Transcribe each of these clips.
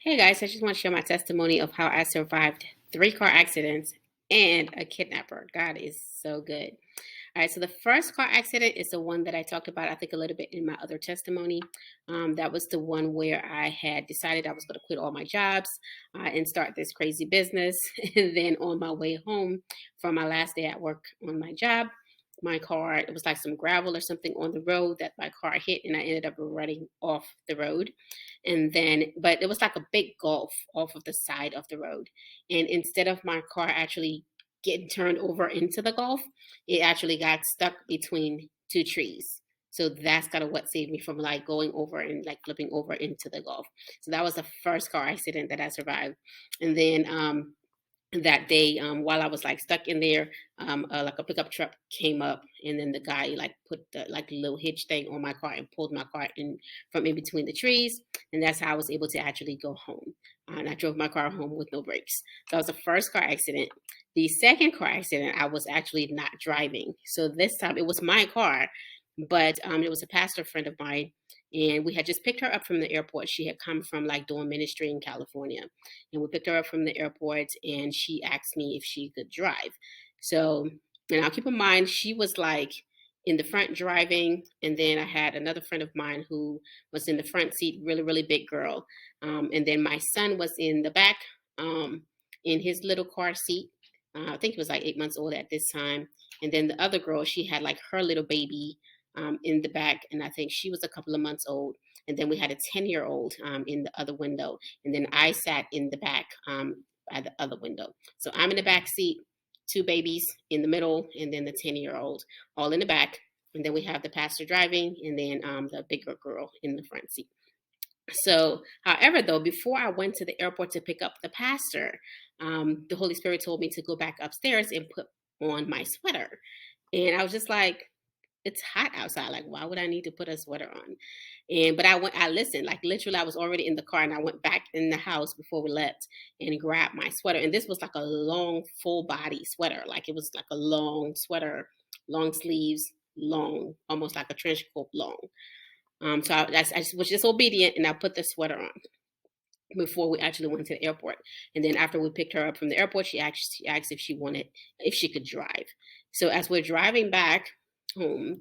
Hey guys, I just want to share my testimony of how I survived 3 car accidents and a kidnapper. God is so good. All right, so the first car accident is the one that I talked about, I think, a little bit in my other testimony. That was the one where I had decided I was going to quit all my jobs and start this crazy business. And then on my way home from my last day at work on my job, my car, it was like some gravel or something on the road that my car hit, and I ended up running off the road. And then, but it was like a big gulf off of the side of the road. And instead of my car actually getting turned over into the gulf, it actually got stuck between 2 trees. So that's kind of what saved me from like going over and like flipping over into the gulf. So that was the first car accident that I survived. And then that day, while I was like stuck in there, like a pickup truck came up, and then the guy like put the like little hitch thing on my car and pulled my car in from in between the trees, and that's how I was able to actually go home. And I drove my car home with no brakes. So that was the first car accident. The second car accident, I was actually not driving. So this time it was my car, but it was a pastor friend of mine, and we had just picked her up from the airport. She had come from like doing ministry in California, and we picked her up from the airport, and she asked me if she could drive. So, and I'll keep in mind, she was like in the front driving, and then I had another friend of mine who was in the front seat, really, really big girl. And then my son was in the back in his little car seat. I think he was like 8 months old at this time. And then the other girl, she had like her little baby in the back, and I think she was a couple of months old. And then we had a 10-year-old in the other window, and then I sat in the back by the other window. So I'm in the back seat, 2 babies in the middle, and then the 10-year-old all in the back. And then we have the pastor driving, and then the bigger girl in the front seat. So, however, though, before I went to the airport to pick up the pastor, the Holy Spirit told me to go back upstairs and put on my sweater. And I was just like, it's hot outside. Like, why would I need to put a sweater on? And but I listened. Like literally, I was already in the car, and I went back in the house before we left and grabbed my sweater. And this was like a long, full body sweater. Like it was like a long sweater, long sleeves, long, almost like a trench coat long. I was just obedient, and I put the sweater on before we actually went to the airport. And then after we picked her up from the airport, she asked if she could drive. So as we're driving back home,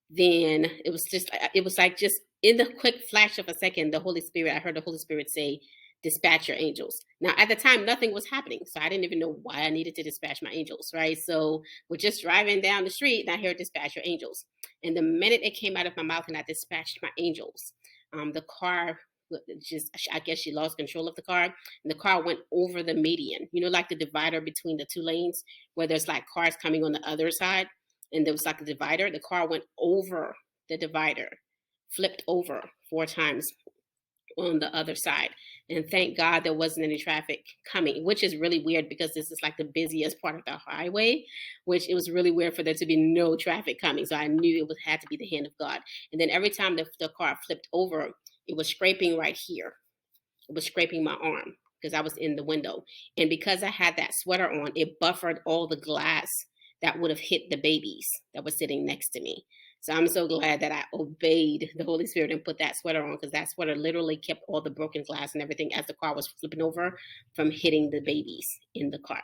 then it was like just in the quick flash of a second, I heard the Holy Spirit say, dispatch your angels. Now at the time nothing was happening, so I didn't even know why I needed to dispatch my angels, right? So we're just driving down the street, and I hear dispatch your angels. And the minute it came out of my mouth and I dispatched my angels, the car just, I guess she lost control of the car, and the car went over the median, like the divider between the 2 lanes, where there's like cars coming on the other side, and there was like a divider. The car went over the divider, flipped over 4 times on the other side. And thank God there wasn't any traffic coming, which is really weird because this is like the busiest part of the highway, which it was really weird for there to be no traffic coming. So I knew had to be the hand of God. And then every time the car flipped over, it was scraping right here. It was scraping my arm because I was in the window. And because I had that sweater on, it buffered all the glass that would have hit the babies that were sitting next to me. So I'm so glad that I obeyed the Holy Spirit and put that sweater on, because that sweater literally kept all the broken glass and everything as the car was flipping over from hitting the babies in the car.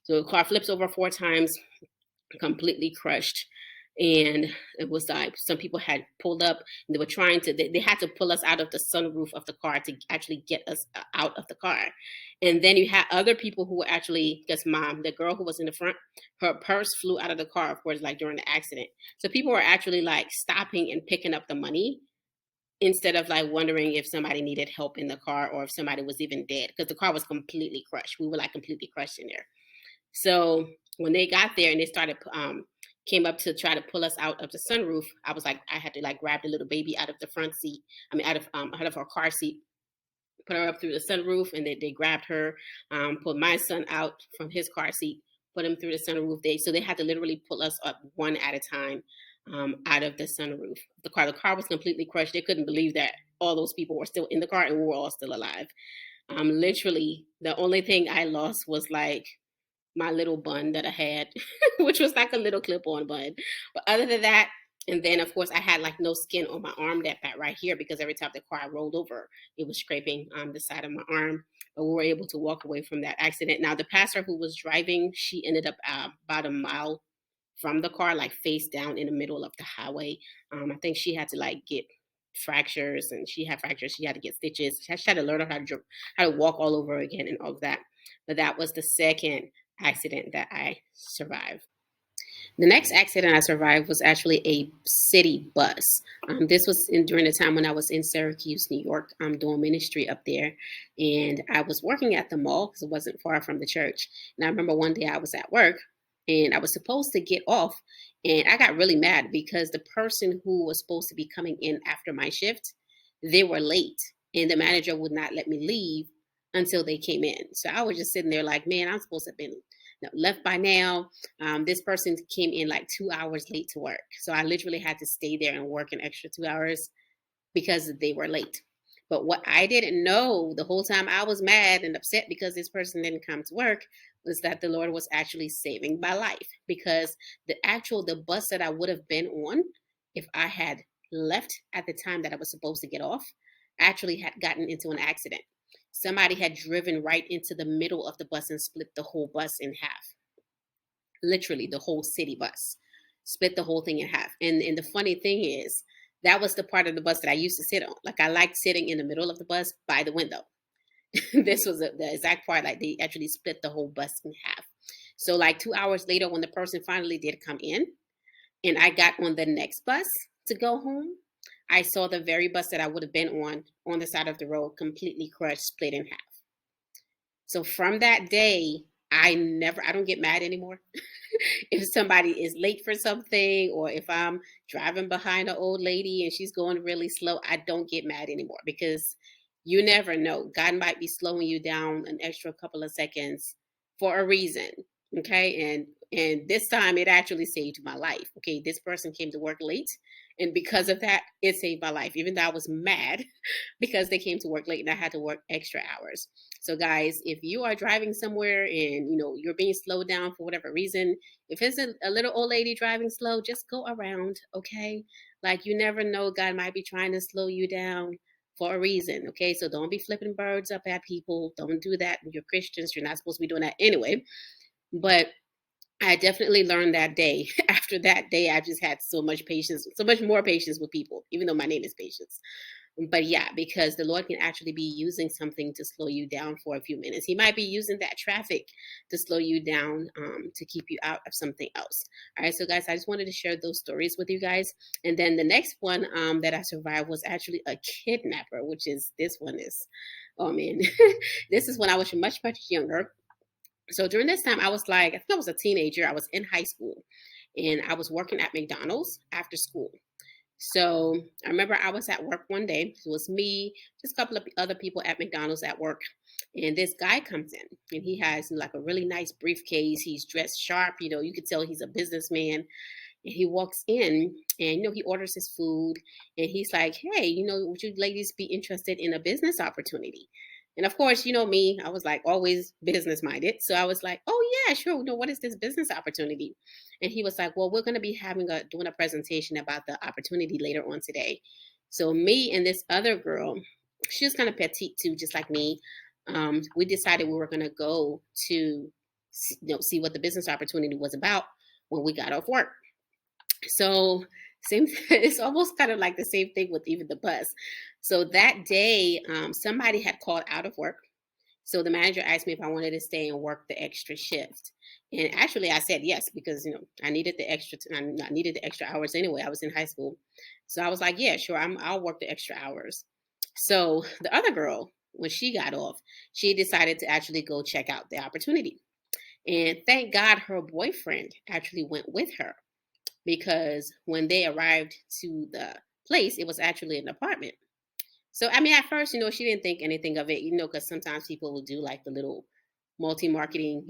So the car flips over 4 times, completely crushed. And it was like some people had pulled up, and they were trying to, they had to pull us out of the sunroof of the car to actually get us out of the car. And then you had other people who were actually, because the girl who was in the front, her purse flew out of the car, of course, like during the accident. So people were actually like stopping and picking up the money instead of like wondering if somebody needed help in the car or if somebody was even dead, because the car was completely crushed. We were like completely crushed in there. So when they got there and they started, came up to try to pull us out of the sunroof, I was like, I had to like grab the little baby out of the front seat. I mean, out of her car seat, put her up through the sunroof, and they grabbed her, pulled my son out from his car seat, put him through the sunroof. So they had to literally pull us up one at a time out of the sunroof. The car was completely crushed. They couldn't believe that all those people were still in the car and we were all still alive. Literally, the only thing I lost was like my little bun that I had, which was like a little clip-on bun. But other than that, And then, of course, I had like no skin on my arm that back right here because every time the car rolled over, it was scraping the side of my arm. But we were able to walk away from that accident. Now, the pastor who was driving, she ended up about a mile from the car, like face down in the middle of the highway. I think she had to like get fractures, and she had fractures. She had to get stitches. She had to learn how to walk all over again and all of that. But that was the second accident that I survived. The next accident I survived was actually a city bus. This was during the time when I was in Syracuse, New York, doing ministry up there. And I was working at the mall because it wasn't far from the church. And I remember one day I was at work and I was supposed to get off. And I got really mad because the person who was supposed to be coming in after my shift, they were late. And the manager would not let me leave until they came in. So I was just sitting there like, man, I'm supposed to have been left by now. This person came in like 2 hours late to work. So I literally had to stay there and work an extra 2 hours because they were late. But what I didn't know the whole time I was mad and upset because this person didn't come to work was that the Lord was actually saving my life, because the bus that I would have been on if I had left at the time that I was supposed to get off actually had gotten into an accident. Somebody had driven right into the middle of the bus and split the whole bus in half. Literally, the whole city bus split the whole thing in half. And the funny thing is, that was the part of the bus that I used to sit on. Like, I liked sitting in the middle of the bus by the window. This was the exact part. Like, they actually split the whole bus in half. So, like 2 hours later, when the person finally did come in, and I got on the next bus to go home, I saw the very bus that I would have been on the side of the road, completely crushed, split in half. So from that day, I don't get mad anymore. If somebody is late for something, or if I'm driving behind an old lady and she's going really slow, I don't get mad anymore, because you never know. God might be slowing you down an extra couple of seconds for a reason. Okay. And this time it actually saved my life. Okay. This person came to work late. And because of that, it saved my life. Even though I was mad because they came to work late and I had to work extra hours. So guys, if you are driving somewhere and you're being slowed down for whatever reason, if it's a little old lady driving slow, just go around, okay? Like, you never know, God might be trying to slow you down for a reason, okay? So don't be flipping birds up at people. Don't do that. You're Christians. You're not supposed to be doing that anyway. But I definitely learned that day. After that day, I just had so much patience, so much more patience with people, even though my name is Patience. But yeah, because the Lord can actually be using something to slow you down for a few minutes. He might be using that traffic to slow you down, to keep you out of something else. All right, so guys, I just wanted to share those stories with you guys. And then the next one that I survived was actually a kidnapper, which is this one is, oh man, this is when I was much younger. So during this time, I was like, I think I was a teenager. I was in high school and I was working at McDonald's after school. So I remember I was at work one day. It was me, just a couple of other people at McDonald's at work. And this guy comes in and he has like a really nice briefcase. He's dressed sharp. You could tell he's a businessman. And he walks in and, he orders his food and he's like, hey, would you ladies be interested in a business opportunity? And of course, me, I was like always business minded. So I was like, oh, yeah, sure. What is this business opportunity? And he was like, well, we're going to be doing a presentation about the opportunity later on today. So me and this other girl, she's kind of petite too, just like me. We decided we were going to go to, see what the business opportunity was about when we got off work. So same, it's almost kind of like the same thing with even the bus. So that day, somebody had called out of work. So the manager asked me if I wanted to stay and work the extra shift. And actually I said yes, because I needed the extra I needed the extra hours anyway. I was in high school. So I was like, yeah, sure, I'll work the extra hours. So the other girl, when she got off, she decided to actually go check out the opportunity. And thank God her boyfriend actually went with her, because when they arrived to the place, it was actually an apartment. So, I mean, at first, she didn't think anything of it, because sometimes people will do like the little multi-marketing,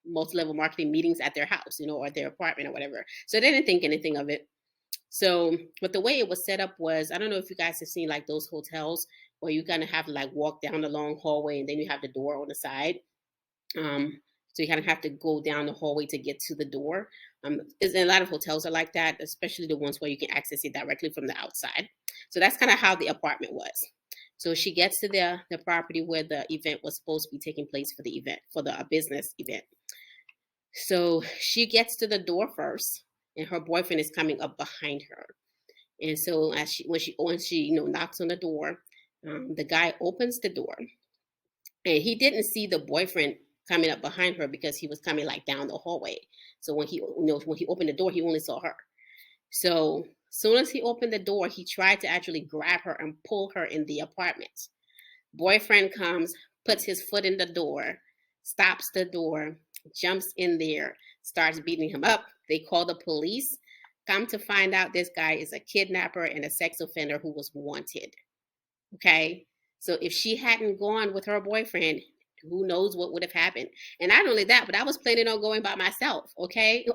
multi-level marketing meetings at their house, or their apartment or whatever. So they didn't think anything of it. So, but the way it was set up was, I don't know if you guys have seen like those hotels where you kind of have to like walk down the long hallway and then you have the door on the side. Um, So you kind of have to go down the hallway to get to the door. A lot of hotels are like that, especially the ones where you can access it directly from the outside. So that's kind of how the apartment was. So she gets to the property where the event was supposed to be taking place for the event, for the business event. So she gets to the door first, and her boyfriend is coming up behind her. And so as she knocks on the door, the guy opens the door, and he didn't see the boyfriend coming up behind her because he was coming like down the hallway. So when he opened the door, he only saw her. So soon as he opened the door, he tried to actually grab her and pull her in the apartment. Boyfriend comes, puts his foot in the door, stops the door, jumps in there, starts beating him up. They call the police. Come to find out, this guy is a kidnapper and a sex offender who was wanted. Okay. So if she hadn't gone with her boyfriend, who knows what would have happened. And not only that, but I was planning on going by myself. Okay.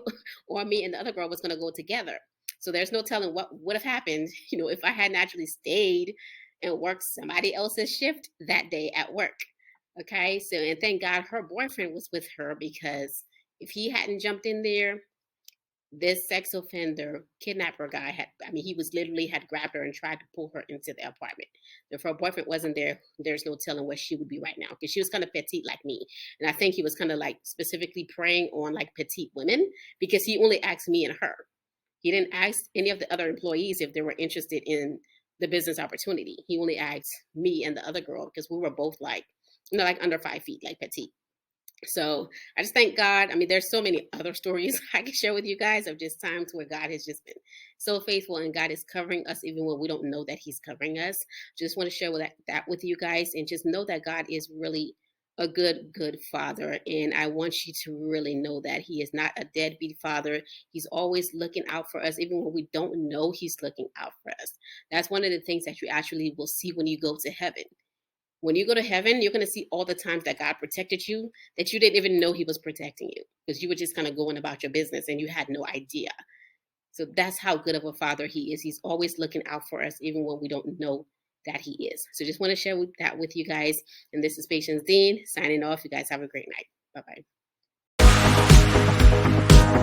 Or me and the other girl was going to go together. So there's no telling what would have happened, if I hadn't actually stayed and worked somebody else's shift that day at work. Okay. So, and thank God her boyfriend was with her, because if he hadn't jumped in there, this sex offender kidnapper guy he was literally had grabbed her and tried to pull her into the apartment. If her boyfriend wasn't there, there's no telling where she would be right now, because she was kind of petite like me. And I think he was kind of like specifically preying on like petite women, because he only asked me and her. He didn't ask any of the other employees if they were interested in the business opportunity. He only asked me and the other girl, because we were both like, like under 5 feet, like petite. So I just thank God. There's so many other stories I can share with you guys of just times where God has just been so faithful, and God is covering us even when we don't know that He's covering us. Just want to share that with you guys, and just know that God is really a good Father. And I want you to really know that He is not a deadbeat Father. He's always looking out for us, even when we don't know He's looking out for us. That's one of the things that you actually will see when you go to heaven. When you go to heaven, you're going to see all the times that God protected you, that you didn't even know He was protecting you, because you were just kind of going about your business and you had no idea. So that's how good of a Father He is. He's always looking out for us, even when we don't know that He is. So just want to share that with you guys. And this is Patience Dean signing off. You guys have a great night.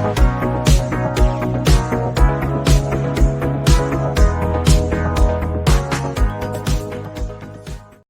Bye-bye.